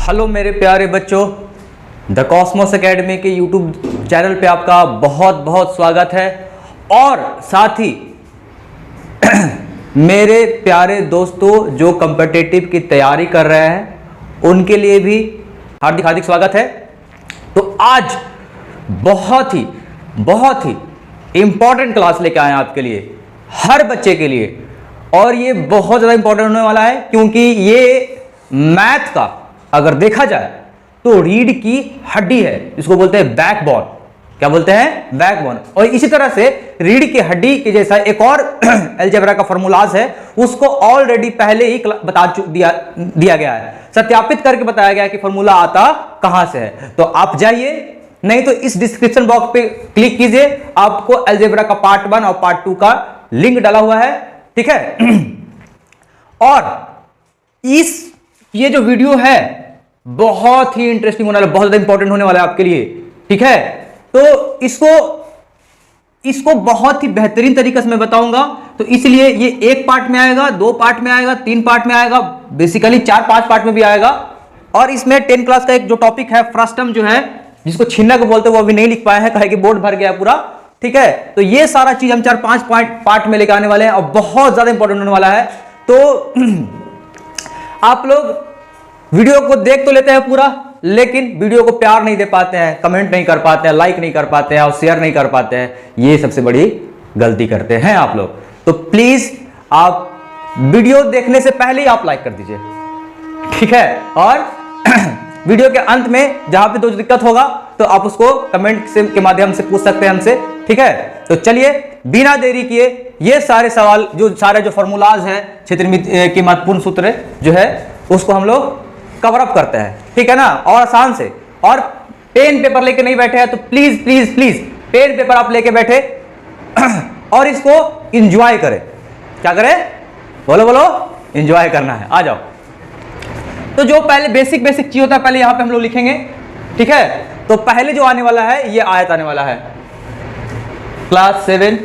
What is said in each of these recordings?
Hello मेरे प्यारे बच्चों, द कॉस्मोस एकेडमी के यूट्यूब चैनल पे आपका बहुत बहुत स्वागत है। और साथ ही मेरे प्यारे दोस्तों जो कॉम्पिटिटिव की तैयारी कर रहे हैं उनके लिए भी हार्दिक हार्दिक स्वागत है। तो आज बहुत ही इंपॉर्टेंट क्लास लेके आए हैं आपके लिए, हर बच्चे के लिए। और ये बहुत ज़्यादा इंपॉर्टेंट होने वाला है क्योंकि ये मैथ का अगर देखा जाए तो रीढ़ की हड्डी है, इसको बोलते हैं बैकबोन। क्या बोलते हैं? बैकबोन। और इसी तरह से रीढ़ की हड्डी के जैसा एक और अलजेब्रा का फॉर्मूलाज है, उसको ऑलरेडी पहले ही बता दिया गया है, सत्यापित करके बताया गया है कि फॉर्मूला आता कहां से है। तो आप जाइए, नहीं तो इस डिस्क्रिप्शन बॉक्स पे क्लिक कीजिए, आपको अलजेब्रा का पार्ट 1 और पार्ट 2 का लिंक डाला हुआ है, ठीक है। और ये जो वीडियो है बहुत ही इंटरेस्टिंग होने वाला है, बहुत ज्यादा इंपॉर्टेंट होने वाला है आपके लिए, ठीक है। तो इसको बहुत ही बेहतरीन तरीके से मैं बताऊंगा। तो इसलिए ये एक पार्ट में आएगा, 2 पार्ट में आएगा, 3 पार्ट में आएगा, बेसिकली 4-5 पार्ट में भी आएगा। और इसमें 10 क्लास का एक जो टॉपिक है फ्रस्टम जो है, जिसको छिन्नक बोलते हैं, वो अभी नहीं लिख पाए हैं, कहे कि बोर्ड भर गया पूरा, ठीक है। तो ये सारा चीज हम 4-5 पार्ट में लेकर आने वाले हैं और बहुत ज्यादा इंपॉर्टेंट होने वाला है। तो आप लोग वीडियो को देख तो लेते हैं पूरा, लेकिन वीडियो को प्यार नहीं दे पाते हैं, कमेंट नहीं कर पाते हैं, लाइक नहीं कर पाते हैं और शेयर नहीं कर पाते हैं। ये सबसे बड़ी गलती करते हैं आप लोग। तो प्लीज आप वीडियो देखने से पहले ही आप लाइक कर दीजिए, ठीक है। और वीडियो के अंत में जहां पे जो दिक्कत होगा तो आप उसको कमेंट के माध्यम से पूछ सकते हैं हमसे, ठीक है। तो चलिए बिना देरी किए ये सारे सवाल जो फॉर्मूलाज हैं, क्षेत्र के महत्वपूर्ण सूत्र जो है उसको हम लोग कवर अप करते हैं, ठीक है ना, और आसान से। और पेन पेपर लेके नहीं बैठे हैं तो please please please pen paper आप लेके बैठे और इसको एंजॉय करें। क्या करें? बोलो एंजॉय करना है, आ जाओ। तो जो पहले बेसिक चीज होता है पहले यहां पे हम लोग लिखेंगे, ठीक है। तो पहले जो आने वाला है ये आयत आने वाला है। Class 7,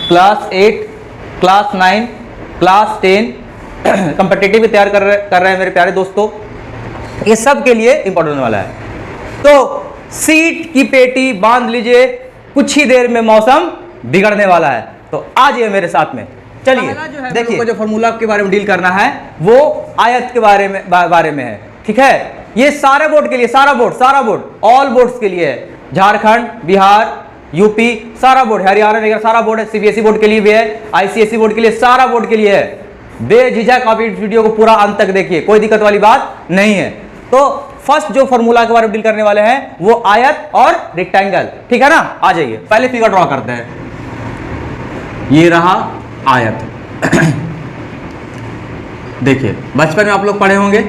class 8, class 9, class 10 competitive तैयार कर रहे हैं मेरे प्यारे दोस्तों, ये सब के लिए इंपॉर्टेंट होने वाला है। तो सीट की पेटी बांध लीजिए, कुछ ही देर में मौसम बिगड़ने वाला है। तो आ जाइए मेरे साथ में, चलिए देखिए। जो फॉर्मूला के बारे में डील करना है वो आयत के बारे में है, ठीक है। ये सारे बोर्ड के लिए, सारा बोर्ड ऑल बोर्ड्स के लिए है। झारखंड, बिहार, यूपी, सारा बोर्ड, हरियाणा वगैरह सारा बोर्ड है। सीबीएसई बोर्ड के लिए भी है, आईसीएसई बोर्ड के लिए, सारा बोर्ड के लिए है। बेझिझक आप इस वीडियो को पूरा अंत तक देखिए, कोई दिक्कत वाली बात नहीं है। तो फर्स्ट जो फॉर्मूला के बारे में डील करने वाले हैं वो आयत और रेक्टेंगल, ठीक है ना। आ जाइए, पहले फिगर ड्रॉ करते हैं। ये रहा आयत। देखिए बचपन में आप लोग पढ़े होंगे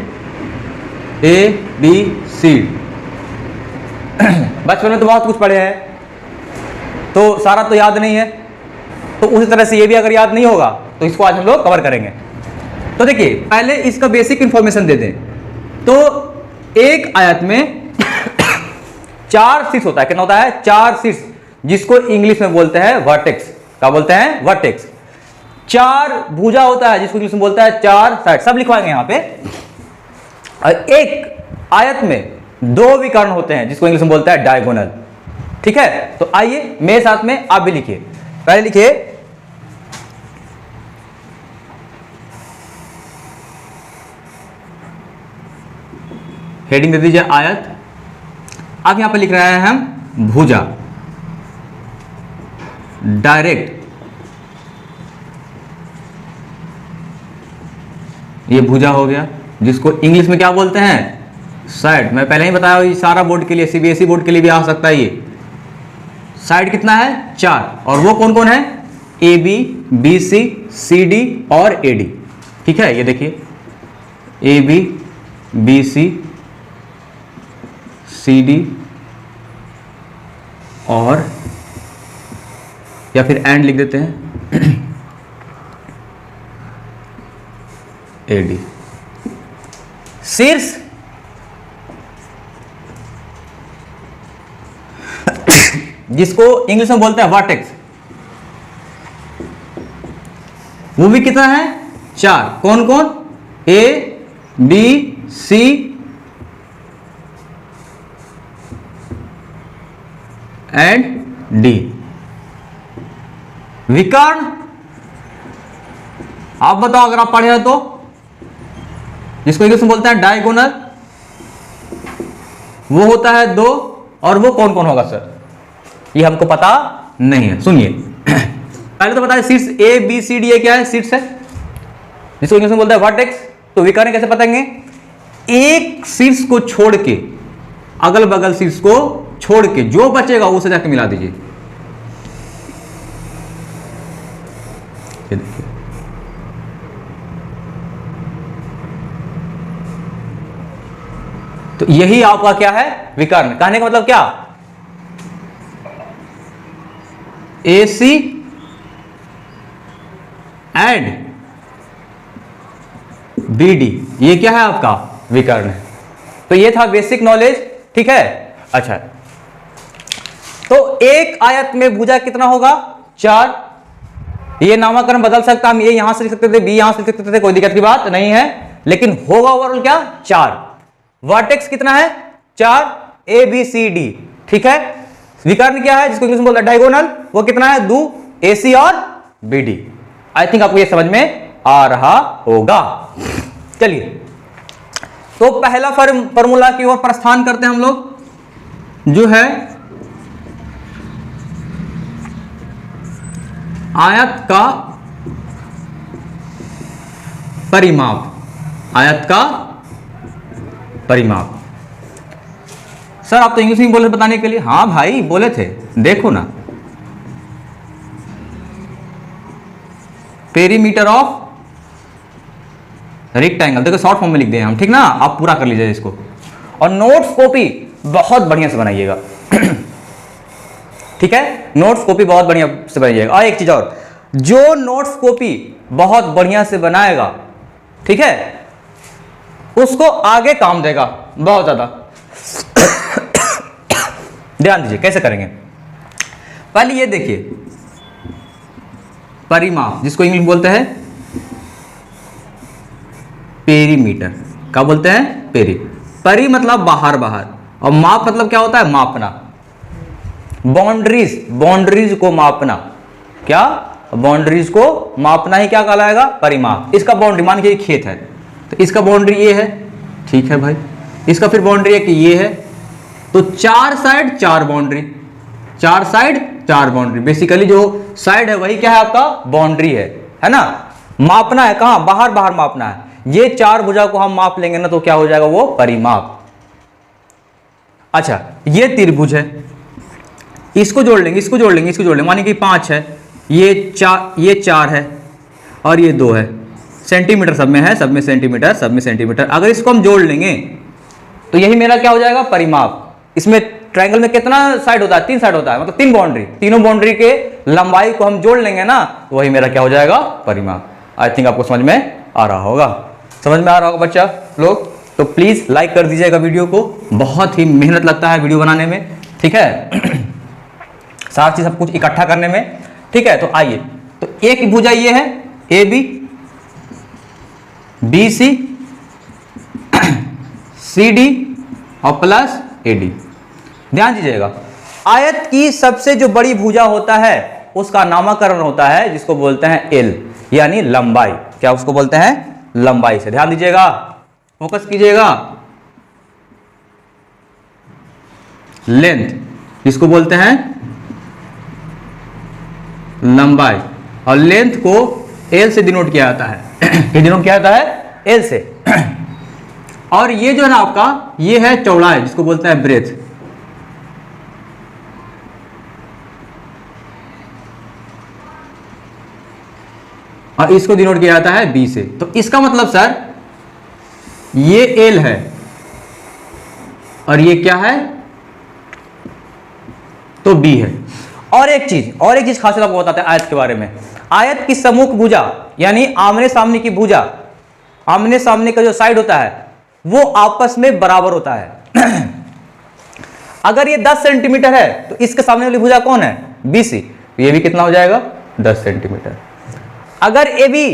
ABC। बचपन में तो बहुत कुछ पढ़े हैं, तो सारा तो याद नहीं है। तो उसी तरह से ये भी अगर याद नहीं होगा तो इसको आज हम लोग कवर करेंगे। तो देखिए पहले इसका बेसिक इंफॉर्मेशन दे दें। तो एक आयत में 4 शीर्ष होता है। कितना होता है? 4 शीर्ष, जिसको इंग्लिश में बोलते हैं वर्टेक्स। क्या बोलते हैं? वर्टेक्स। 4 भुजा होता है, जिसको इंग्लिश में बोलता है 4 साइड। सब लिखवाएंगे यहां पे। और एक आयत में 2 विकर्ण होते हैं, जिसको इंग्लिश में बोलता है डायगोनल, ठीक है। तो आइए मेरे साथ में आप भी लिखिए। पहले लिखिए हेडिंग दे दीजिए आयत। अब यहां पर लिख रहे हैं हम भुजा, डायरेक्ट। ये भुजा हो गया, जिसको इंग्लिश में क्या बोलते हैं? साइड। मैं पहले ही बताया, ये सारा बोर्ड के लिए, सीबीएसई बोर्ड के लिए भी आ सकता है। ये साइड कितना है? 4। और वो कौन कौन है? AB, BC, CD और AD, ठीक है। ये देखिए AB, BC, CD और या फिर एंड लिख देते हैं AD। शीर्ष जिसको इंग्लिश में बोलते हैं वर्टेक्स, वो भी कितना है? 4। कौन कौन? A, B, C and D. विकर्ण आप बताओ अगर आप पढ़े हो तो, जिसको इंग्लिश में बोलते हैं डायगोनल, वो होता है 2, और वो कौन कौन होगा सर, ये हमको पता नहीं है। सुनिए पहले तो बताइए शीर्ष ए बी सी डी, ये क्या है, शीर्ष है, जिसको इंग्लिश में बोलते हैं वर्टेक्स। तो विकर्ण कैसे बताएंगे, एक शीर्ष को छोड़ के, अगल बगल शीर्ष को छोड़ के जो बचेगा उसे जाके मिला दीजिए। देखिए तो यही आपका क्या है, विकर्ण। कहने का मतलब क्या, AC एंड BD, ये क्या है आपका, विकर्ण है। तो ये था बेसिक नॉलेज, ठीक है। अच्छा, तो एक आयत में भुजा कितना होगा, 4। ये नामकरण बदल सकता, हम ये यहां से लिख सकते थे, बी यहां से लिख सकते थे, कोई दिक्कत की बात नहीं है, लेकिन होगा ओवरऑल क्या, 4। वर्टेक्स कितना है, 4, ABCD, ठीक है। विकर्ण क्या है, जिसको इंग्लिश में बोलते हैं डायगोनल, वो कितना है, 2, AC और BD। आई थिंक आपको ये समझ में आ रहा होगा। चलिए, तो पहला फॉर्मूला की ओर प्रस्थान करते हैं हम लोग, जो है आयत का परिमाप। आयत का परिमाप। सर आप तो इंग्लिश में बोले बताने के लिए, हाँ भाई बोले थे, देखो ना, पेरीमीटर ऑफ रेक्टेंगल, देखो शॉर्ट फॉर्म में लिख दिए हम, ठीक ना, आप पूरा कर लीजिए इसको, और नोट्स कॉपी बहुत बढ़िया से बनाइएगा ठीक है, नोट्स कॉपी बहुत बढ़िया से बनाइएगा। और एक चीज और, जो नोट्स कॉपी बहुत बढ़िया से बनाएगा, ठीक है, उसको आगे काम देगा बहुत ज्यादा ध्यान दीजिए कैसे करेंगे। पहले ये देखिए, परिमाप, जिसको इंग्लिश में बोलते हैं पेरीमीटर, क्या बोलते हैं, परी मतलब बाहर बाहर, और माप मतलब क्या होता है, मापना, बाउंड्रीज को मापना, क्या, बाउंड्रीज को मापना ही क्या कहलाएगा, परिमाप। इसका बाउंड्री, मान के खेत है तो इसका बाउंड्री ये है, ठीक है भाई, इसका फिर बाउंड्री है कि ये है, तो 4 side 4 boundary, 4 side 4 boundary, basically जो साइड है वही क्या है आपका, बाउंड्री है ना। मापना है कहां, बाहर बाहर मापना है, ये 4 भुजा को हम माप लेंगे ना, तो क्या हो जाएगा, वो परिमाप। अच्छा, ये त्रिभुज है, इसको जोड़ लेंगे, इसको जोड़ लेंगे, इसको जोड़ लेंगे, मानिए कि 5 है, ये 4 है और ये 2 है, सेंटीमीटर सब में है, सब में सेंटीमीटर, सब में सेंटीमीटर। अगर इसको हम जोड़ लेंगे तो यही मेरा क्या हो जाएगा, परिमाप। इसमें ट्रायंगल में कितना साइड होता है, 3 साइड होता है, मतलब 3 बाउंड्री, तीनों बाउंड्री के लंबाई को हम जोड़ लेंगे ना, वही मेरा क्या हो जाएगा, परिमाप। आई थिंक आपको समझ में आ रहा होगा, समझ में आ रहा होगा बच्चा लोग। तो प्लीज लाइक कर दीजिएगा वीडियो को, बहुत ही मेहनत लगता है वीडियो बनाने में, ठीक है सारा चीज सब कुछ इकट्ठा करने में, ठीक है। तो आइए, तो एक भुजा ये है AB, BC, CD और प्लस AD। ध्यान दीजिएगा, आयत की सबसे जो बड़ी भुजा होता है उसका नामकरण होता है, जिसको बोलते हैं L, यानी लंबाई। क्या उसको बोलते हैं, लंबाई से। ध्यान दीजिएगा, फोकस कीजिएगा, लेंथ, जिसको बोलते हैं लंबाई, और लेंथ को L से डिनोट किया जाता है ये डिनोट किया जाता है L से। और ये जो है ना आपका, ये है चौड़ाई, जिसको बोलते हैं ब्रेथ। और इसको डिनोट किया जाता है B से। तो इसका मतलब सर, ये L है और ये क्या है, तो B है। और एक चीज खासियत आपको बताते हैं आयत के बारे में। आयत की सम्मुख भुजा, यानी आमने सामने की भुजा, आमने सामने का जो साइड होता है वो आपस में बराबर होता है अगर ये 10 सेंटीमीटर है तो इसके सामने वाली भुजा कौन है, BC, तो ये भी कितना हो जाएगा, 10 सेंटीमीटर। अगर AB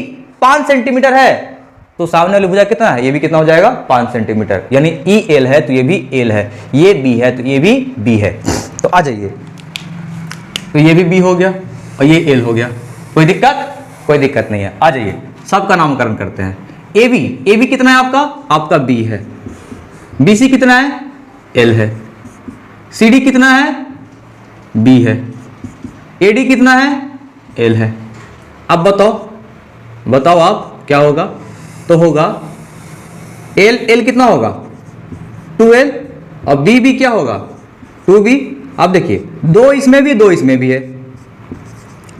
5 सेंटीमीटर है तो सामने वाली भुजा कितना है, ये भी कितना हो जाएगा, 5 सेंटीमीटर। यानी EL है तो ये भी L है, ये B है तो ये भी B है। तो आ जाइए, तो ये भी बी हो गया और ये एल हो गया। कोई दिक्कत? कोई दिक्कत नहीं है। आ जाइए सबका नामकरण करते हैं। ए बी कितना है आपका बी है। बी सी कितना है? एल है। सी डी कितना है? बी है। ए डी कितना है? एल है। अब बताओ आप क्या होगा? तो होगा एल कितना होगा? 2L और बी क्या होगा? 2B। आप देखिए दो इसमें भी दो इसमें भी है,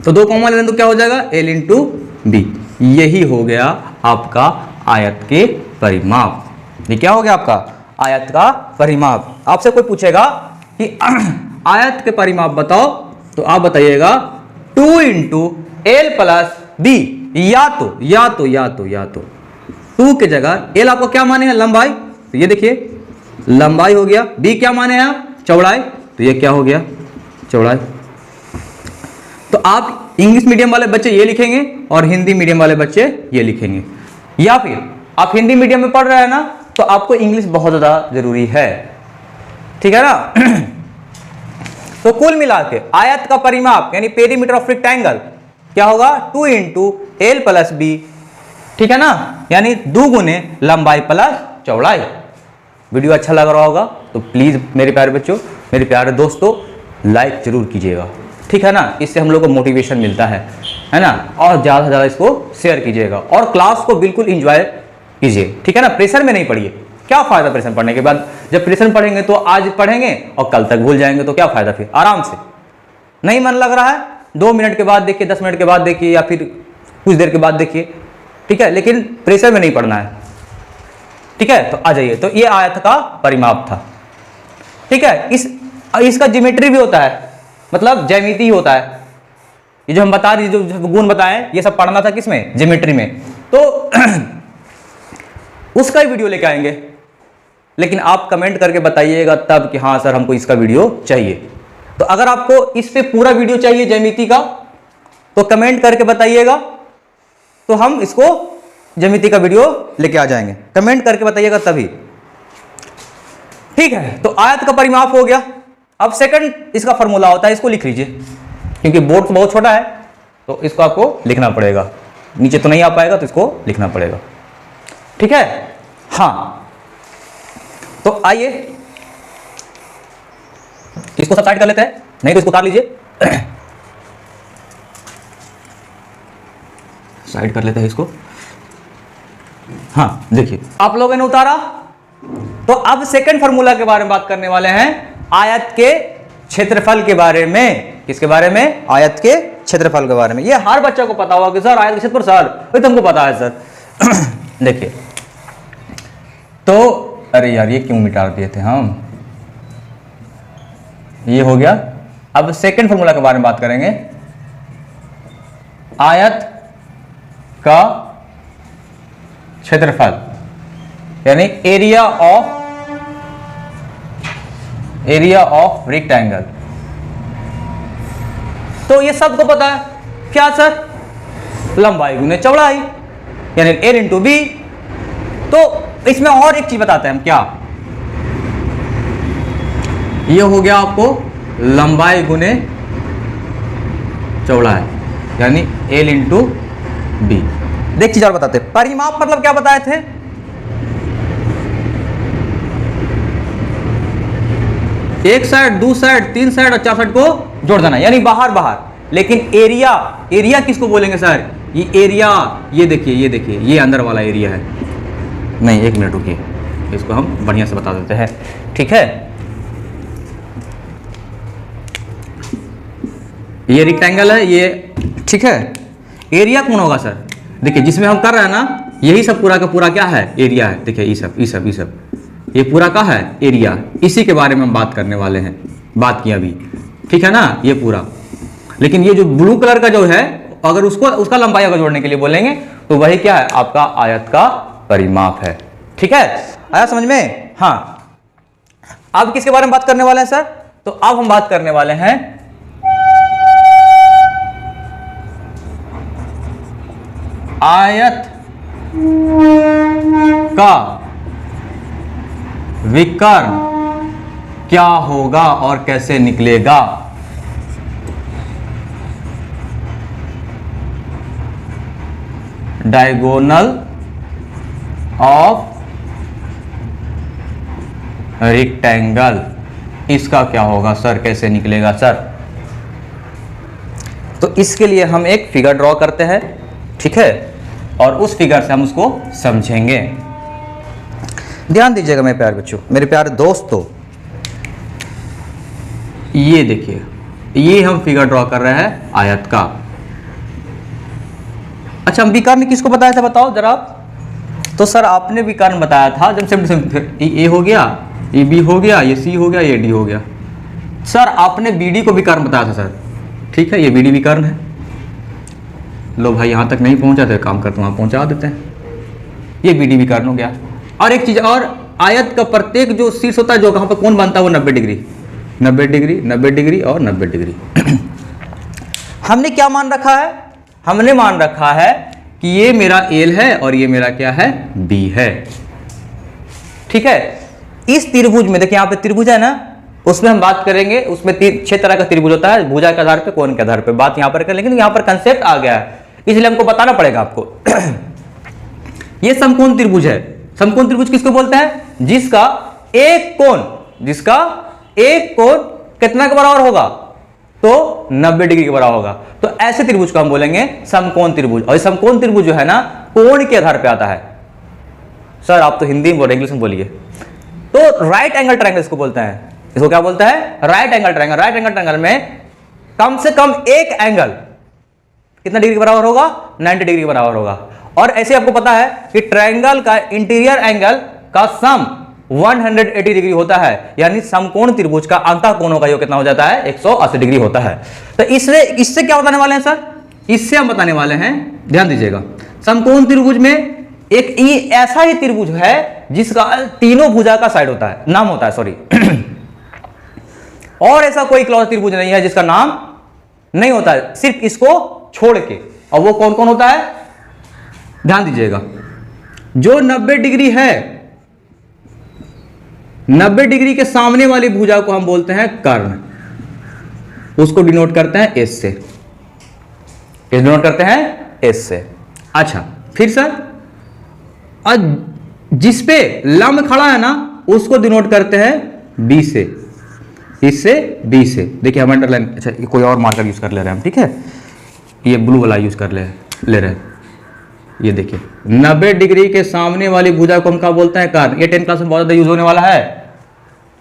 तो दो कॉमन लेने तो क्या हो जाएगा? L into B. यही हो गया आपका आयत के परिमाप। ये क्या हो गया आपका? आयत का परिमाप। आपसे कोई पूछेगा कि आयत के परिमाप बताओ, तो आप बताइएगा 2 इंटू एल प्लस बी, या तो 2 की जगह एल आपको क्या माने हैं? लंबाई। तो ये देखिए लंबाई हो गया। बी क्या माने हैं आप? चौड़ाई। तो ये क्या हो गया? चौड़ाई। तो आप इंग्लिश मीडियम वाले बच्चे ये लिखेंगे और हिंदी मीडियम वाले बच्चे ये लिखेंगे, या फिर आप हिंदी मीडियम में पढ़ रहे हैं ना, तो आपको इंग्लिश बहुत ज्यादा जरूरी है, ठीक है ना। तो कुल मिला के आयत का परिमाप यानी पेरीमीटर ऑफ रेक्टेंगल क्या होगा? 2 इंटू एल प्लस बी, ठीक है ना, यानी 2 गुने लंबाई प्लस चौड़ाई। वीडियो अच्छा लग रहा होगा तो प्लीज मेरे प्यारे बच्चों, मेरे प्यारे दोस्तों, लाइक जरूर कीजिएगा, ठीक है ना। इससे हम लोग को मोटिवेशन मिलता है ना। और ज़्यादा से ज़्यादा इसको शेयर कीजिएगा और क्लास को बिल्कुल इंजॉय कीजिए, ठीक है ना। प्रेशर में नहीं पढ़िए। क्या फायदा प्रेशर पढ़ने के बाद? जब प्रेशर पढ़ेंगे तो आज पढ़ेंगे और कल तक भूल जाएंगे, तो क्या फायदा? फिर आराम से। नहीं मन लग रहा है 2 मिनट के बाद देखिए, 10 मिनट के बाद देखिए, या फिर कुछ देर के बाद देखिए, ठीक है, लेकिन प्रेशर में नहीं पढ़ना है, ठीक है। तो आ जाइए। तो ये आयत का परिमाप था, ठीक है। इसका ज्योमेट्री भी होता है, मतलब ज्यामिति होता है। ये जो हम बता रहे, जो गुण बताएं, ये सब पढ़ना था किसमें? ज्योमेट्री में। तो उसका ही वीडियो लेके आएंगे, लेकिन आप कमेंट करके बताइएगा तब कि हाँ सर हमको इसका वीडियो चाहिए। तो अगर आपको इस पे पूरा वीडियो चाहिए ज्यामिति का, तो कमेंट करके बताइएगा, तो हम इसको ज्यामिति का वीडियो लेके आ जाएंगे। कमेंट करके बताइएगा तभी, ठीक है। तो आयत का परिमाप हो गया। अब सेकंड इसका फॉर्मूला होता है, इसको लिख लीजिए, क्योंकि बोर्ड तो बहुत छोटा है, तो इसको आपको लिखना पड़ेगा। नीचे तो नहीं आ पाएगा, तो इसको लिखना पड़ेगा, ठीक है। हाँ, तो आइए इसको सब साइड कर लेते हैं, नहीं तो इसको उतार लीजिए। साइड कर लेते हैं इसको। हाँ देखिए, आप लोगों ने उतारा, तो अब सेकंड फार्मूला के बारे में बात करने वाले हैं, आयत के क्षेत्रफल के बारे में। किसके बारे में? आयत के क्षेत्रफल के बारे में। ये हर बच्चा को पता होगा कि सर आयत के क्षेत्रफल सर, ये तुमको पता है सर। देखिए, तो अरे यार ये क्यों मिटा दिए थे हम? ये हो गया। अब सेकंड फार्मूला के बारे में बात करेंगे, आयत का क्षेत्रफल यानी एरिया ऑफ रेक्टेंगल। तो ये सबको पता है क्या सर? लंबाई गुने चौड़ाई यानी एल इंटू बी। तो इसमें और एक चीज बताते हैं हम, क्या? ये हो गया आपको लंबाई गुने चौड़ाई यानी एल इंटू बी। देख चीज और बताते हैं, परिमाप मतलब क्या बताए थे? एक साइड, दो साइड, तीन साइड और 4 साइड को जोड़ देना, यानी बाहर बाहर। लेकिन एरिया किसको बोलेंगे सर? ये एरिया, ये देखिए ये अंदर वाला एरिया है। नहीं, एक मिनट रुकिए, इसको हम बढ़िया से बता देते हैं, ठीक है। ये रेक्टेंगल है ये, ठीक है। एरिया कौन होगा सर? देखिए जिसमें हम कर रहे हैं ना, यही सब पूरा का पूरा क्या है? एरिया है। देखिए ये सब ये पूरा का है एरिया। इसी के बारे में हम बात करने वाले हैं, बात की अभी, ठीक है ना, ये पूरा। लेकिन ये जो ब्लू कलर का जो है, अगर उसका लंबाई अगर जोड़ने के लिए बोलेंगे तो वही क्या है? आपका आयत का परिमाप है, ठीक है। आया समझ में? हाँ। अब किसके बारे में बात करने वाले हैं सर? तो अब हम बात करने वाले हैं आयत का विकर्ण क्या होगा और कैसे निकलेगा। डायगोनल ऑफ रेक्टेंगल, इसका क्या होगा सर, कैसे निकलेगा सर? तो इसके लिए हम एक फिगर ड्रॉ करते हैं, ठीक है, और उस फिगर से हम उसको समझेंगे। ध्यान दीजिएगा मेरे प्यारे बच्चों, मेरे प्यारे दोस्तों, ये देखिए, ये हम फिगर ड्रॉ कर रहे हैं आयत का। अच्छा, हम विकर्ण किसको बताया था बताओ जरा आप? तो सर आपने विकर्ण बताया था जब से ए हो गया, ये बी हो गया, ये सी हो गया, ये डी हो गया। सर आपने बीडी को विकर्ण बताया था सर, ठीक है, ये बीडी विकर्ण है। लो भाई, यहाँ तक नहीं पहुँचा तो काम करते वहाँ पहुँचा देते हैं, ये बीडी विकर्ण हो गया। और एक चीज़ और, आयत का प्रत्येक जो शीर्ष होता है, जो कहाँ पर कोण बनता है, वो 90 डिग्री, 90 डिग्री, 90 डिग्री और 90 डिग्री। हमने क्या मान रखा है? हमने मान रखा है कि ये मेरा एल है और ये मेरा क्या है, बी है, ठीक है। इस त्रिभुज में देखिए, यहाँ पे त्रिभुज है ना, उसमें हम बात करेंगे, उसमें 6 तरह का त्रिभुज होता है, भुजा के आधार पे, कोण के आधार पे, बात यहाँ पर करें, लेकिन यहाँ पर कंसेप्ट आ गया है, इसलिए हमको बताना पड़ेगा आपको। ये समकोण त्रिभुज है। समकोण त्रिभुज किसको बोलते हैं? जिसका एक कोण कितना के बराबर होगा? तो 90 डिग्री के बराबर होगा। तो ऐसे त्रिभुज को हम बोलेंगे समकोण त्रिभुज। और समकोण त्रिभुज जो है ना, कोण के आधार पे आता है। सर आप तो हिंदी में बोल रहे, इंग्लिश में बोलिए। तो राइट एंगल ट्रायंगल इसको बोलते हैं। इसको क्या बोलता है? Right angle triangle. Right angle triangle में कम से कम एक एंगल कितना डिग्री के बराबर होगा? 90 डिग्री के बराबर होगा। और ऐसे आपको पता है कि ट्रायंगल का इंटीरियर एंगल का सम 180 डिग्री होता है, यानी समकोण त्रिभुज का अंतः कोणों का योग कितना हो जाता है? 180 डिग्री होता है। तो इससे क्या बताने वाले हैं सर? इससे हम बताने वाले हैं, ध्यान दीजिएगा, समकोण त्रिभुज में एक ऐसा ही त्रिभुज है जिसका तीनों भुजा का साइड होता है, नाम होता है, सॉरी। और ऐसा कोई क्लॉज त्रिभुज नहीं है जिसका नाम नहीं होता है, सिर्फ इसको छोड़ के। और वो कौन कौन होता है? ध्यान दीजिएगा, जो 90 डिग्री है, 90 डिग्री के सामने वाली भुजा को हम बोलते हैं कर्ण, उसको डिनोट करते हैं एस से। डिनोट करते हैं एस से। अच्छा, फिर सर, जिस पे लंब खड़ा है ना, उसको डिनोट करते हैं बी से। इससे बी से, देखिए हम अंडरलाइन, अच्छा कोई और मार्कर यूज कर ले रहे हैं हम, ठीक है, ये ब्लू वाला यूज कर ले रहे हैं। ये देखिए, 90 डिग्री के सामने वाली भुजा को हम क्या बोलते हैं? कर्ण। ये 10th क्लास में बहुत ज्यादा यूज होने वाला है।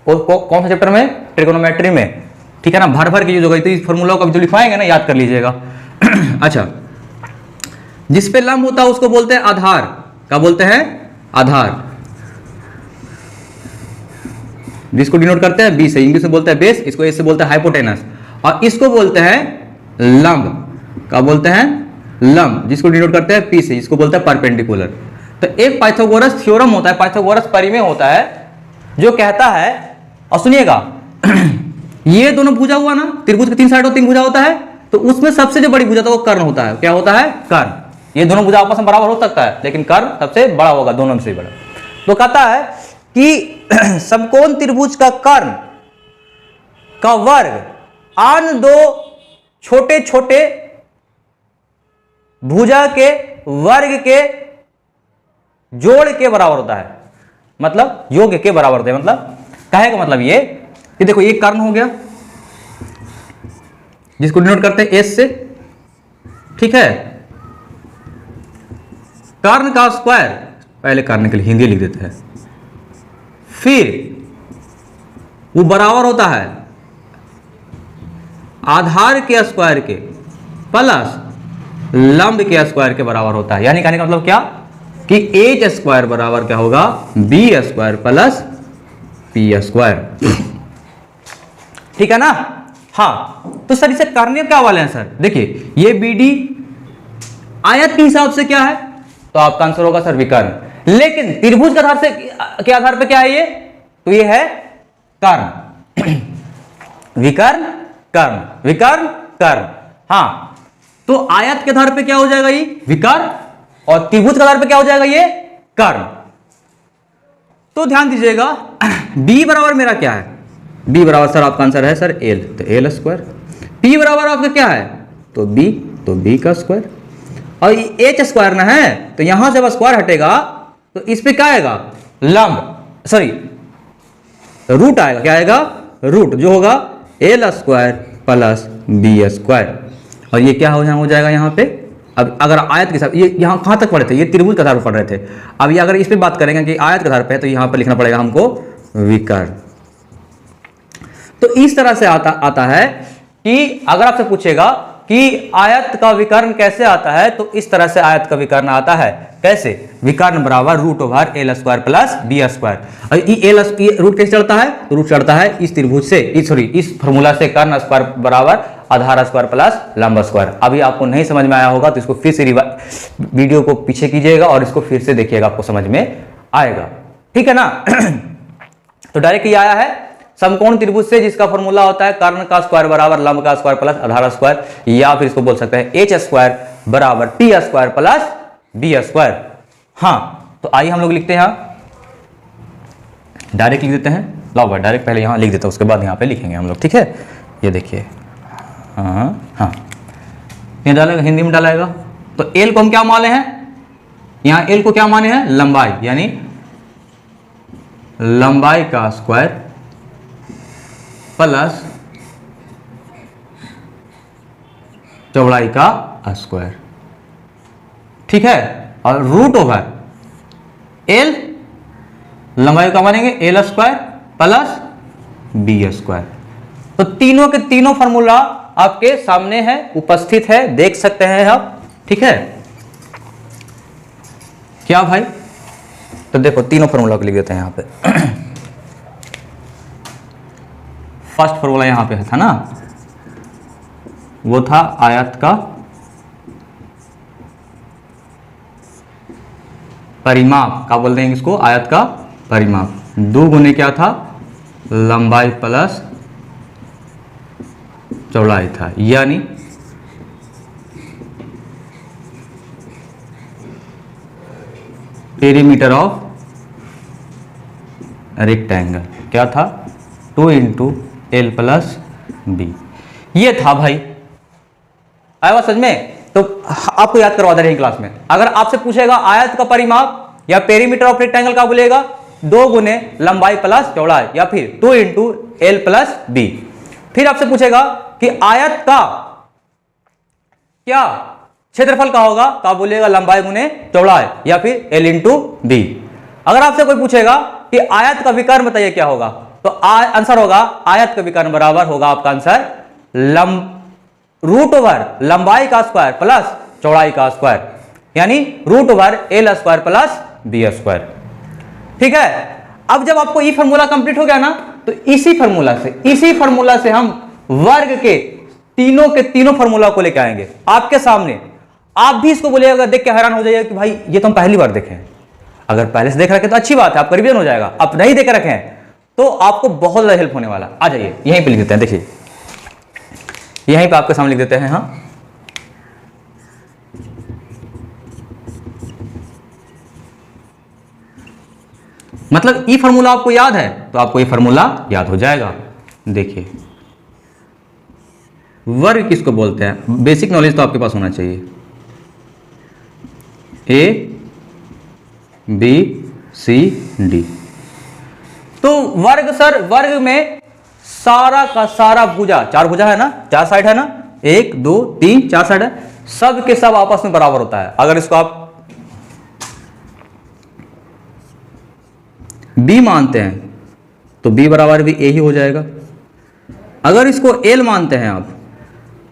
कौन सा चैप्टर में? ट्रिगोनोमेट्री में, ठीक है ना, भर भर के यूज होगा। तो इस फॉर्मूला को जो लिखवाएंगे ना, याद कर लीजिएगा। अच्छा, जिस पे लंब होता है उसको बोलते हैं आधार। क्या बोलते हैं? आधार। जिसको डिनोट करते हैं बी से, इंग्लिश में बोलते हैं बेस, इसको एस से बोलते हैं हाइपोटेनस। और इसको बोलते हैं लंब। क्या बोलते हैं? लंब। जिसको डिनोट करते हैं पी से, इसको बोलते हैं परपेंडिकुलर। तो एक पाइथागोरस थ्योरम होता है, पाइथागोरस परिमेय होता है, जो कहता है, और सुनिएगा, ये दोनों भुजा हुआ ना, त्रिभुज के 3 साइड और 3 भुजा होता है, तो उसमें सबसे जो बड़ी भुजा था वो कर्ण होता है। क्या होता है? कर्ण। ये दोनों भुजा आपस में बराबर हो सकता है, लेकिन कर्ण सबसे बड़ा होगा, दोनों में से बड़ा। तो कहता है कि समकोण त्रिभुज का कर्ण का वर्ग आन दो छोटे छोटे भुजा के वर्ग के जोड़ के बराबर होता है। मतलब योग के बराबर होता है। मतलब कहे का मतलब ये कि देखो, ये कर्ण हो गया, जिसको डिनोट करते हैं एस से, ठीक है। कर्ण का स्क्वायर, पहले कर्ण के लिए हिंदी लिख देते हैं, फिर वो बराबर होता है आधार के स्क्वायर के प्लस लंब के स्क्वायर के बराबर होता है। यानी कहने का मतलब क्या कि एच स्क्वायर बराबर क्या होगा? B square plus P square. ठीक है ना? हाँ, तो सर इसे करने क्या वाले हैं सर? देखिए, ये बीडी आयत के हिसाब से क्या है, तो आपका आंसर होगा सर विकर्ण। लेकिन त्रिभुज के आधार से, के आधार पे क्या है ये? तो ये है कर्ण। विकर्ण कर्ण, विकर्ण कर्ण। हाँ, तो आयत के आधार पे क्या हो जाएगा? ये विकर्ण, और त्रिभुज के आधार पे क्या हो जाएगा? ये कर्ण। तो ध्यान दीजिएगा, b बराबर मेरा क्या है? b बराबर सर आपका आंसर है सर l, तो l स्क्वायर। p बराबर आपका क्या है? तो b, तो b का स्क्वायर। और ये एच स्क्वायर ना है, तो यहां से अब स्क्वायर हटेगा तो इस पे क्या आएगा, लंब, सॉरी रूट आएगा, क्या आएगा, रूट, जो होगा L square plus B square. और ये क्या हो जाएगा यहाँ पे, अब अगर आयत के साथ, ये यहाँ कहाँ तक पढ़े थे, ये त्रिभुज के आधार पर पढ़ रहे थे। अब ये अगर इस पे बात करेंगे कि आयत के आधार पे, तो यहाँ पर लिखना पड़ेगा हमको विकर्ण। तो इस तरह से आता है कि अगर आपसे पूछेगा कि आयत का विकर्ण कैसे आता है, तो इस तरह से आयत का विकर्ण आता है। कैसे, विकर्ण बराबर root over L square plus B square. ये रूट कैसे चढ़ता है, तो रूट चढ़ता है इस त्रिभुज से, इस फॉर्मूला से, कर्ण स्क्वायर बराबर आधार स्क्वायर प्लस लंब स्क्वायर। अभी आपको नहीं समझ में आया होगा तो इसको फिर से वीडियो को पीछे कीजिएगा और इसको फिर से देखिएगा, आपको समझ में आएगा, ठीक है ना। तो डायरेक्ट ये आया है समकोण त्रिभुज से, जिसका फॉर्मूला होता है कर्ण का स्क्वायर बराबर लंब का स्क्वायर प्लस आधार स्क्वायर, या फिर इसको बोल सकते हैं एच स्क्वायर बराबर T square plus B square. हाँ, तो आइए हम लोग लिखते हैं, यहाँ डायरेक्ट लिख देते हैं। लाओ भाई डायरेक्ट पहले यहाँ लिख देता हूँ, उसके बाद यहाँ पे लिखेंगे हम लोग, ठीक है। ये देखिए, हाँ ये डालेगा, हिंदी में डालेगा। तो एल को हम क्या माने हैं, यहाँ एल को क्या माने हैं, लंबाई, यानी लंबाई का स्क्वायर प्लस चौड़ाई का स्क्वायर, ठीक है। और रूट ओवर एल, लंबाई का मानेंगे L square plus B square. तो तीनों के तीनों फॉर्मूला आपके सामने है, उपस्थित है, देख सकते हैं आप, ठीक है। क्या भाई, तो देखो तीनों फॉर्मूला को लिख देते हैं यहाँ पे। फर्स्ट फॉर्मूला यहाँ पे था ना, वो था आयत का परिमाप, क्या बोलते हैं इसको, आयत का परिमाप। 2 गुने क्या था, लंबाई प्लस चौड़ाई था, यानी पेरीमीटर ऑफ रेक्टेंगल क्या था, 2 इंटू एल प्लस बी। ये था भाई, आया समझ में। तो आपको याद करवा दे रहे हैं क्लास में, अगर आपसे पूछेगा आयत का परिमाप या पेरीमीटर ऑफ रेक्टेंगल का बोलेगा, 2 गुने लंबाई प्लस चौड़ाई, या फिर 2 इंटू एल प्लस बी। फिर आपसे पूछेगा कि आयत का क्या क्षेत्रफल का होगा, तो आप बोलिएगा लंबाई गुने चौड़ाई, या फिर एल इंटू बी। अगर आपसे कोई पूछेगा कि आयत का विकर्ण बताइए क्या होगा, तो आंसर होगा आयत का विकर्ण बराबर होगा आपका आंसर रूट ओवर लंबाई का स्क्वायर प्लस चौड़ाई का स्क्वायर, यानी root over L square plus B square, ठीक है। अब जब आपको ये फॉर्मूला कंप्लीट हो गया ना, तो इसी फॉर्मूला से हम वर्ग के तीनों फॉर्मूला को लेकर आएंगे आपके सामने। आप भी इसको बोलिएगा, देख के हैरान हो जाइएगा कि भाई ये तो हम पहली बार देखे हैं। अगर पहले से देख रखे तो अच्छी बात है, आपका रिवीजन हो जाएगा। आप नहीं देख रखे हैं तो आपको बहुत ज्यादा हेल्प होने वाला। आ जाइए यहीं पे लिख देते हैं, देखिए यहीं पे आपके सामने लिख देते हैं। हाँ, मतलब ये फॉर्मूला आपको याद है तो आपको ये फॉर्मूला याद हो जाएगा। देखिए वर्ग किसको बोलते हैं, बेसिक नॉलेज तो आपके पास होना चाहिए। A B C D. तो वर्ग सर, वर्ग में सारा का सारा भुजा, 4 भुजा है ना, 4 साइड है ना, 1 2 3 4 साइड है, सब के सब आपस में बराबर होता है। अगर इसको आप b मानते हैं तो b बराबर भी a ही हो जाएगा। अगर इसको l मानते हैं आप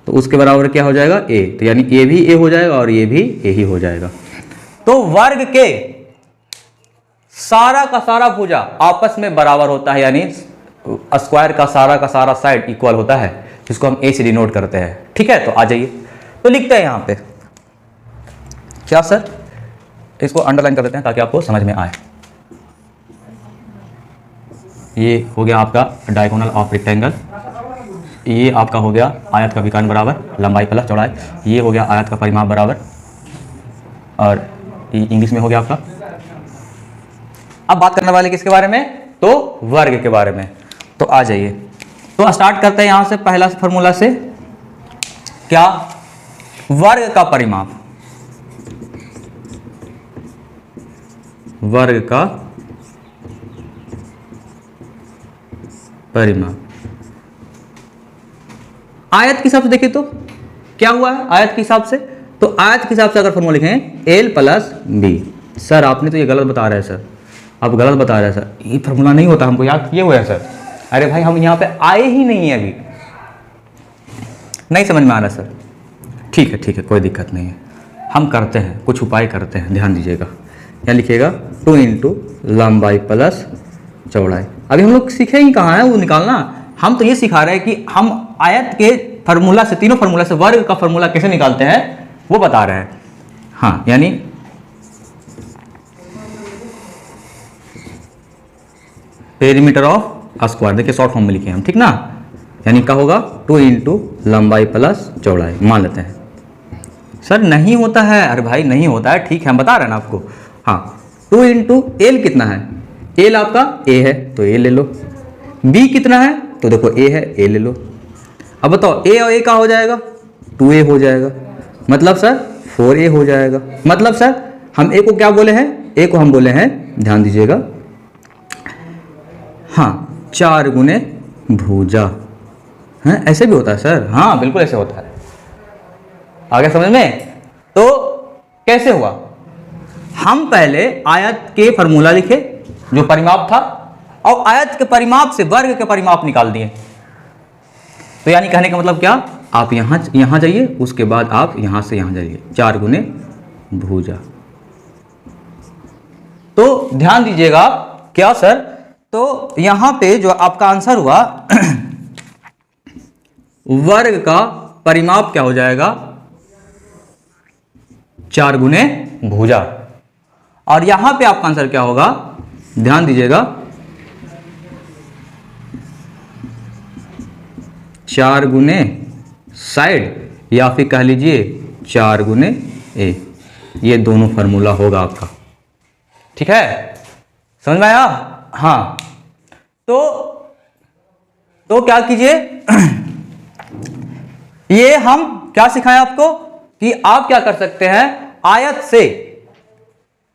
तो उसके बराबर क्या हो जाएगा, a। तो यानी a भी a हो जाएगा और ये भी a ही हो जाएगा। तो वर्ग के सारा का सारा भुजा आपस में बराबर होता है, यानी स्क्वायर का सारा साइड इक्वल होता है, जिसको हम a से डिनोट करते हैं। ठीक है, तो आ जाइए तो लिखते हैं यहां पे क्या सर, इसको अंडरलाइन कर देते हैं ताकि आपको समझ में आए। ये हो गया आपका डायगोनल ऑफ रेक्टेंगल, ये आपका हो गया आयत का विकर्ण बराबर लंबाई प्लस चौड़ाई, ये हो गया आयत का परिमाप बराबर, और ये इंग्लिश में हो गया आपका। अब बात करने वाले किसके बारे में, तो वर्ग के बारे में। तो आ जाइए, तो स्टार्ट करते हैं यहां से पहला फार्मूला से। क्या, वर्ग का परिमाप। वर्ग का परिमाप। आयत के हिसाब से देखिए तो क्या हुआ है, आयत के हिसाब से, तो आयत के हिसाब से अगर फॉर्मूला लिखें एल प्लस बी। सर आपने तो ये गलत बता रहे हैं सर, आप गलत बता रहे हैं सर, ये फॉर्मूला नहीं होता, हमको याद किए हुए हैं सर। अरे भाई हम यहाँ पे आए ही नहीं है, अभी नहीं समझ में आ रहा सर। ठीक है कोई दिक्कत नहीं है, हम करते हैं कुछ उपाय करते हैं, ध्यान दीजिएगा। यहाँ लिखिएगा 2 इंटू लंबाई प्लस चौड़ाई। अभी हम लोग सीखे ही कहाँ है वो निकालना, हम तो ये सिखा रहे हैं कि हम आयत के फार्मूला से, तीनों फार्मूला से वर्ग का फार्मूला कैसे निकालते हैं वो बता रहे हैं। हाँ यानी पेरीमीटर ऑफ स्क्वायर, देखिए शॉर्ट फॉर्म में लिखे हम, ठीक ना। यानी क्या होगा 2 इंटू लंबाई प्लस चौड़ाई, मान लेते हैं। सर नहीं होता है, अरे भाई नहीं होता है, ठीक है हम बता रहे हैं ना आपको। हाँ 2 इंटू एल कितना है, एल आपका ए है तो ए ले लो, बी कितना है तो देखो ए है, ए ले लो। अब बताओ ए और ए का हो जाएगा 2a हो जाएगा, मतलब सर 4a हो जाएगा। मतलब सर हम ए को क्या बोले हैं, ए को हम बोले हैं, ध्यान दीजिएगा, हाँ 4 गुने भुजा है, ऐसे भी होता है सर, हाँ बिल्कुल ऐसे होता है। आगे समझ में, तो कैसे हुआ, हम पहले आयत के फॉर्मूला लिखे जो परिमाप था, और आयत के परिमाप से वर्ग के परिमाप निकाल दिए। तो यानी कहने का मतलब क्या, आप यहां जाइए, उसके बाद आप यहां से यहां जाइए, 4 गुने भुजा। तो ध्यान दीजिएगा क्या सर, तो यहां पे जो आपका आंसर हुआ वर्ग का परिमाप क्या हो जाएगा 4 गुने भुजा, और यहां पे आपका आंसर क्या होगा, ध्यान दीजिएगा 4 गुने साइड, या फिर कह लीजिए 4 गुने ए, ये दोनों फार्मूला होगा आपका, ठीक है, समझ में आया। हाँ तो क्या कीजिए ये हम क्या सिखाएं आपको कि आप क्या कर सकते हैं, आयत से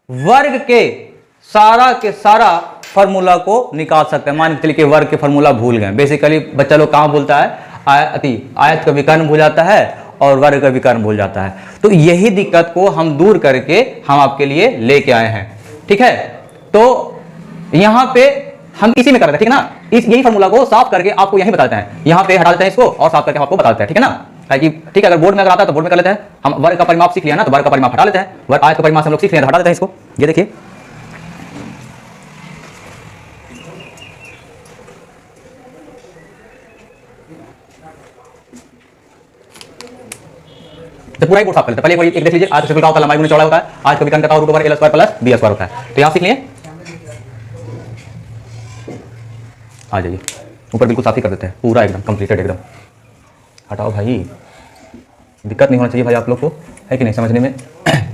वर्ग के सारा फार्मूला को निकाल सकते हैं। मान के चलिए कि वर्ग के फार्मूला भूल गए, बेसिकली बच्चा लोग कहां भूलता है, आयत का विकर्ण भूल जाता है और वर्ग का विकर्ण भूल जाता है। तो यही दिक्कत को हम दूर करके हम आपके लिए लेके आए हैं, ठीक है। तो यहां पे हम इसी में कर रहे हैं, ठीक है ना, यही फार्मूला को साफ करके आपको यही बताते हैं, यहां पे हटा देते हैं इसको और साफ करके आपको बताते हैं, ठीक है ना। कि ठीक है, अगर बोर्ड में अगर आता है तो बोर्ड में कर लेते हैं, हम वर्ग का परिमाप सीख लिया ना, तो वर्ग का परिमाप हटा लेते हैं, वर्ग आयत का परिमाप हम लोग सीख लिया, हटा देते हैं इसको। ये देखिए तो पूरा ही बोर्ड साफ कर लेते हैं। पहले एक देख लीजिए, आयत क्षेत्रफल का होता है लंबाई गुने चौड़ाई होता है, आयत का विकर्ण का root over L square plus B square होता है। तो यहां सीख लिए, आ जाइए ऊपर बिल्कुल साफ ही कर देते हैं, पूरा एकदम कंप्लीटेड एकदम। हटाओ भाई, दिक्कत नहीं होना चाहिए भाई आप लोग को, है कि नहीं समझने में।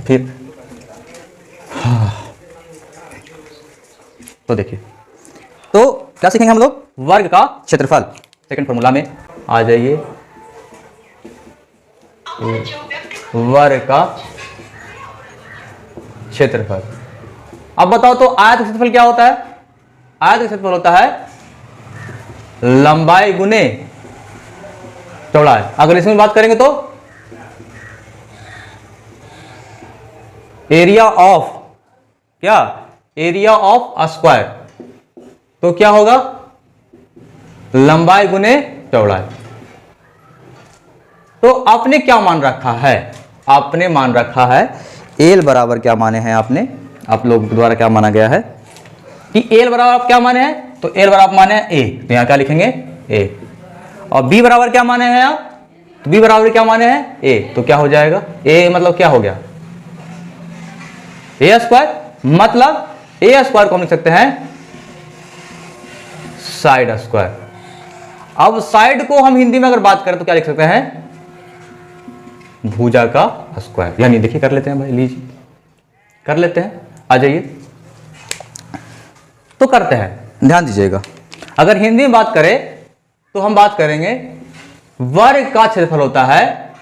फिर तो देखिए, तो क्या सीखेंगे हम लोग, वर्ग का क्षेत्रफल, सेकंड फॉर्मूला में आ जाइए, वर्ग का क्षेत्रफल। अब बताओ तो आयत का क्षेत्रफल क्या होता है, आयत का क्षेत्रफल होता है लंबाई गुने चौड़ाई। अगर इसमें बात करेंगे तो एरिया ऑफ, क्या एरिया ऑफ स्क्वायर, तो क्या होगा लंबाई गुने चौड़ाई। तो आपने क्या मान रखा है, आपने मान रखा है एल बराबर क्या माने हैं आपने, आप लोग द्वारा क्या माना गया है कि एल बराबर आप क्या माने हैं, तो एल बराबर माने हैं ए, तो यहां क्या लिखेंगे ए, और बी बराबर क्या माने हैं आप, तो बी बराबर क्या माने हैं ए, तो क्या हो जाएगा ए, मतलब क्या हो गया ए स्क्वायर, मतलब ए स्क्वायर को हम लिख सकते हैं साइड स्क्वायर। अब साइड को हम हिंदी में अगर बात करें तो क्या लिख सकते हैं भुजा का स्क्वायर। यानी देखिए कर लेते हैं भाई, लीजिए कर लेते हैं, आ जाइए तो करते हैं, ध्यान दीजिएगा। अगर हिंदी में बात करें तो हम बात करेंगे वर्ग का क्षेत्रफल होता है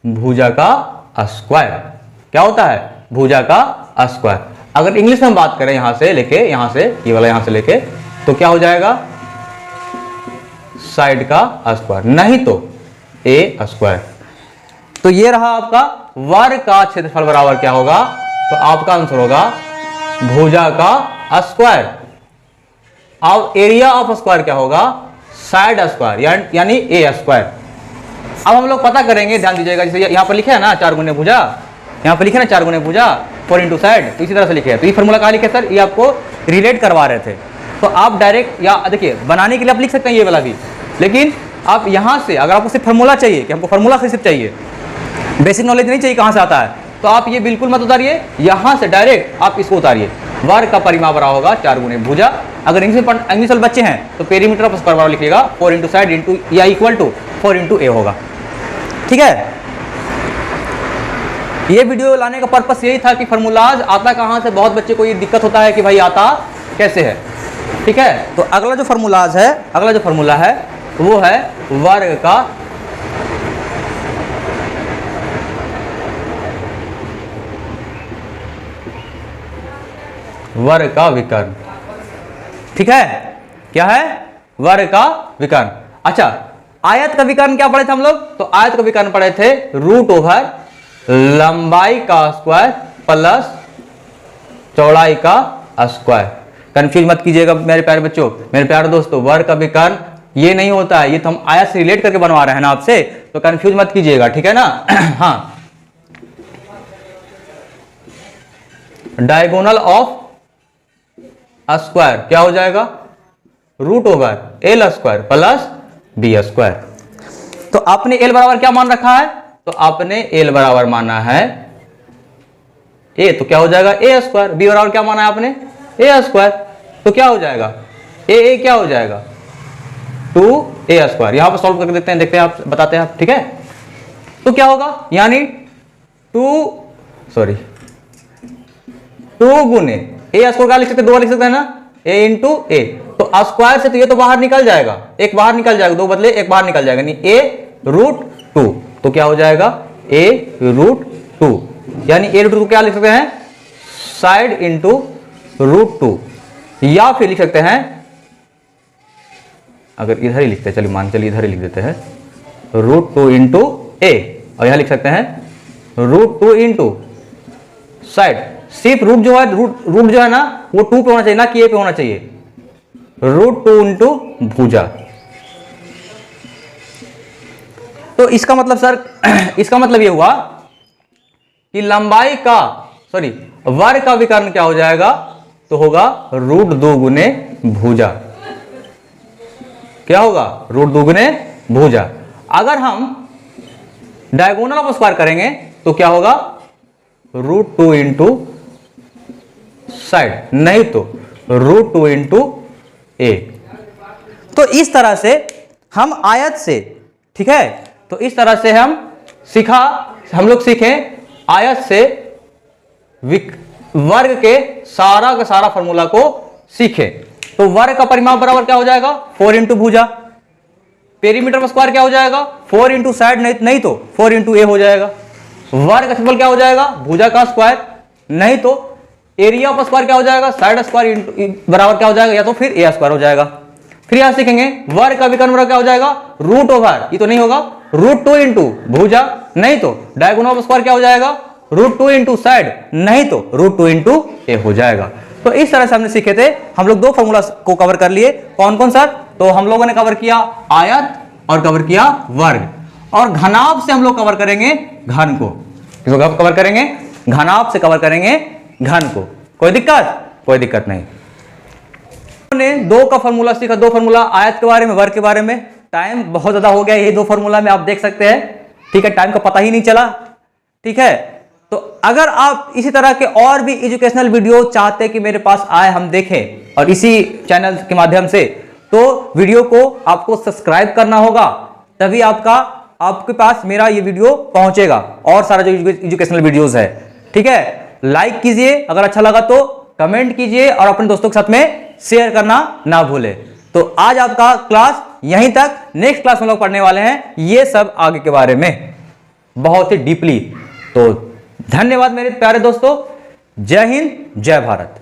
भुजा का स्क्वायर। क्या होता है, भुजा का स्क्वायर। अगर इंग्लिश में हम बात करें यहां से लेके यहां से, ये वाला यहां से लेके, तो क्या हो जाएगा, साइड का स्क्वायर, नहीं तो ए स्क्वायर। तो ये रहा आपका वर्ग का क्षेत्रफल बराबर क्या होगा, तो आपका आंसर होगा भुजा का स्क्वायर। अब एरिया ऑफ स्क्वायर क्या होगा, साइड स्क्वायर यानी ए स्क्वायर। अब हम लोग पता करेंगे, ध्यान दीजिएगा, जैसे यहाँ पर लिखे है ना 4 गुने भुजा, यहाँ पर लिखे ना 4 गुने भुजा 4 इंटू साइड, तो इसी तरह से लिखे है। तो ये फॉर्मूला कहाँ लिखे सर, ये आपको रिलेट करवा रहे थे। तो आप डायरेक्ट या देखिए बनाने के लिए आप लिख सकते हैं ये वाला भी, लेकिन आप यहाँ से अगर आपको सिर्फ फॉर्मूला चाहिए कि हमको फॉर्मूला सिर्फ चाहिए, बेसिक नॉलेज नहीं चाहिए कहाँ से आता है, तो आप ये बिल्कुल मत उतारिए, यहाँ से डायरेक्ट आप इसको उतारिए। वर्ग का परिमाप बराबर होगा 4 गुने भुजा। अगर इंग्लिश वाले बच्चे हैं तो पेरीमीटर ऑफ स्क्वायर बराबर लिखिएगा 4 इंटू साइड इंटू या इक्वल टू 4 इंटू ए होगा। ठीक है, ये वीडियो लाने का पर्पस यही था कि फार्मूलाज आता कहाँ से, बहुत बच्चे को ये दिक्कत होता है कि भाई आता कैसे है। ठीक है, तो अगला जो फार्मूलाज है, अगला जो फार्मूला है वो है वर्ग का विकर्ण। ठीक है, क्या है, वर्ग का विकर्ण। अच्छा, आयत का विकर्ण क्या पढ़े थे हम लोग, तो आयत का विकर्ण पढ़े थे रूट ओवर लंबाई का स्क्वायर प्लस चौड़ाई का स्क्वायर। कंफ्यूज मत कीजिएगा मेरे प्यारे बच्चों, मेरे प्यारे दोस्तों, वर्ग का विकर्ण ये नहीं होता है, ये तो हम आयत से रिलेट करके बनवा रहे हैं ना आपसे, तो कंफ्यूज मत कीजिएगा, ठीक है ना। हाँ, डायगोनल ऑफ स्क्वायर क्या हो जाएगा, root over L square plus B square. तो आपने एल बराबर क्या मान रखा है, तो आपने एल बराबर माना है ए, तो क्या हो जाएगा ए स्क्वायर। बी बराबर क्या माना है आपने, ए स्क्वायर, तो क्या हो जाएगा ए क्या हो जाएगा 2a स्क्वायर। यहां पर सॉल्व करके देखते हैं, देखते हैं आप, बताते हैं आप। ठीक है, तो क्या होगा, यानी 2 गुने ए स्क्वायर क्या लिख सकते हैं, 2 लिख सकते हैं ना, a इंटू ए। तो स्क्वायर से तो ये तो बाहर निकल जाएगा, एक बाहर निकल जाएगा, 2 बदले एक बाहर निकल जाएगा, यानी a रूट 2। तो क्या हो जाएगा a रूट 2, यानी a रूट 2 क्या लिख सकते हैं, साइड इंटू रूट 2, या फिर लिख सकते हैं, अगर इधर ही लिखते हैं, चलिए मान चलिए इधर ही लिख देते हैं, रूट 2 इंटू ए, और यहां लिख सकते हैं रूट 2 इंटू साइड। सिर्फ रूट जो है, रूट जो है ना वो 2 पे होना चाहिए, ना कि ए पे होना चाहिए, रूट 2 इंटू भुजा। तो इसका मतलब सर, इसका मतलब ये हुआ कि लंबाई का वर्ग का विकर्ण क्या हो जाएगा, तो होगा रूट 2 गुने भुजा। क्या होगा, रूट 2 गुने भुजा। अगर हम डायगोनल ऑफ स्क्वायर करेंगे तो क्या होगा, रूट 2 इंटू साइड, नहीं तो रूट 2 इंटू ए। तो इस तरह से हम आयत से, ठीक है, तो इस तरह से हम लोग सीखे आयत से वर्ग के सारा का सारा फॉर्मूला को सीखे। तो वर्ग का परिमाप बराबर क्या हो जाएगा, 4 इंटू भुजा। पेरीमीटर ऑफ स्क्वायर क्या हो जाएगा, 4 इंटू साइड, नहीं तो 4 इंटू ए हो जाएगा। वर्ग का क्षेत्रफल क्या हो जाएगा, भुजा का स्क्वायर, नहीं तो एरिया ऑफ स्क्वायर क्या हो जाएगा, साइड स्क्वायर बराबर क्या हो जाएगा, या तो फिर ए स्क्वायर हो जाएगा। फिर यहां सीखेंगे वर्ग का विकर्ण बराबर क्या हो जाएगा, रूट ओवर, ये तो नहीं होगा, रूट 2 इंटू भुजा, नहीं तो डायगोनल ऑफ स्क्वायर क्या हो जाएगा, रूट 2 इंटू साइड, नहीं तो रूट 2 इंटू ए हो जाएगा। तो इस तरह से हमने सीखे थे, हम लोग 2 फॉर्मूला को कवर कर लिए। कौन कौन सर, तो हम लोगों ने कवर किया आयत और कवर किया वर्ग, और घनाभ से हम लोग कवर करेंगे घन को। किसको कवर करेंगे, घनाभ से कवर करेंगे घन को। कोई दिक्कत नहीं। हमने 2 का फॉर्मूला सीखा, 2 फॉर्मूला आयत के बारे में, वर्ग के बारे में। टाइम बहुत ज्यादा हो गया, ये 2 फॉर्मूला में आप देख सकते हैं, ठीक है, टाइम का पता ही नहीं चला। ठीक है, तो अगर आप इसी तरह के और भी एजुकेशनल वीडियो चाहते हैं कि मेरे पास आए, हम देखें, और इसी चैनल के माध्यम से, तो वीडियो को आपको सब्सक्राइब करना होगा, तभी आपके पास मेरा ये वीडियो पहुंचेगा, और सारा जो एजुकेशनल वीडियोस है। ठीक है, लाइक कीजिए, अगर अच्छा लगा तो कमेंट कीजिए, और अपने दोस्तों के साथ में शेयर करना ना भूले। तो आज आपका क्लास यहीं तक, नेक्स्ट क्लास में लोग पढ़ने वाले हैं ये सब आगे के बारे में बहुत ही डीपली। तो धन्यवाद मेरे प्यारे दोस्तों। जय हिंद, जय भारत।